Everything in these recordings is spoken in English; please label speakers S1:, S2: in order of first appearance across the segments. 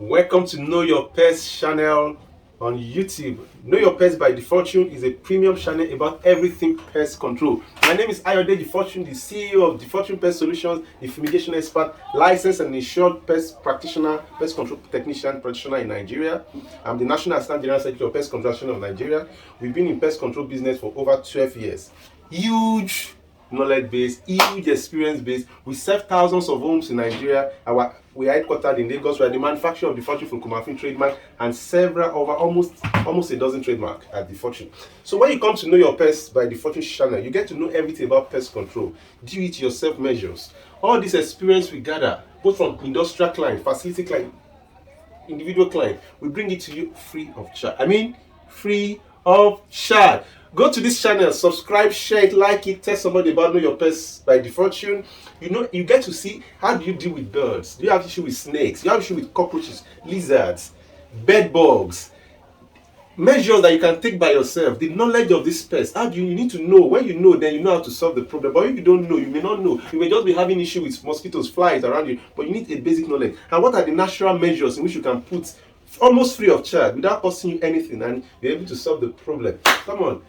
S1: Welcome to Know Your Pest channel on YouTube. Know Your Pest by Fortune is a premium channel about everything pest control. My name is Ayode Fortune, the CEO of Fortune Pest Solutions, the fumigation expert, licensed and insured pest practitioner, pest control technician practitioner in Nigeria. I'm the National Assistant General Secretary of Pest Control of Nigeria. We've been in pest control business for over 12 years. Huge knowledge base, huge experience base. We serve thousands of homes in Nigeria. We are headquartered in Lagos. We are the manufacturer of the Fortune from Kumafin trademark and several over almost a dozen trademark at the Fortune. So when you come to Know Your Pest by the Fortune channel, you get to know everything about pest control, do it yourself measures. All this experience we gather, both from industrial client, facility client, individual client, we bring it to you free of charge. Free of charge. Go to this channel, subscribe, share it, like it, tell somebody about Know Your Pest by Fortune. You get to see how do you deal with birds. Do you have issue with snakes? Do you have issue with cockroaches, lizards, bed bugs? Measures that you can take by yourself. The knowledge of this pest. How do you need to know? When you know, then you know how to solve the problem. But if you don't know, you may not know. You may just be having issue with mosquitoes, flies around you. But you need a basic knowledge. And what are the natural measures in which you can put almost free of charge without costing you anything, and you're able to solve the problem? Come on.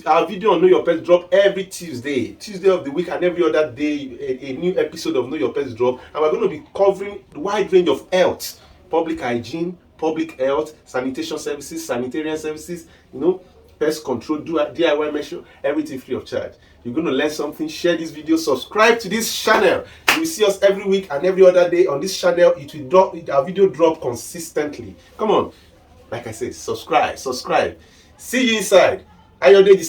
S1: Our video on Know Your Pest drop every Tuesday of the week, and every other day a new episode of Know Your Pest drop, and we're going to be covering a wide range of health, public hygiene, public health, sanitation services, sanitarian services, pest control, DIY measure, everything free of charge. You're going to learn something. Share this video, subscribe to this channel. You will see us every week and every other day on this channel. Our video drop consistently. Come on, like I said, subscribe. See you inside. Ayode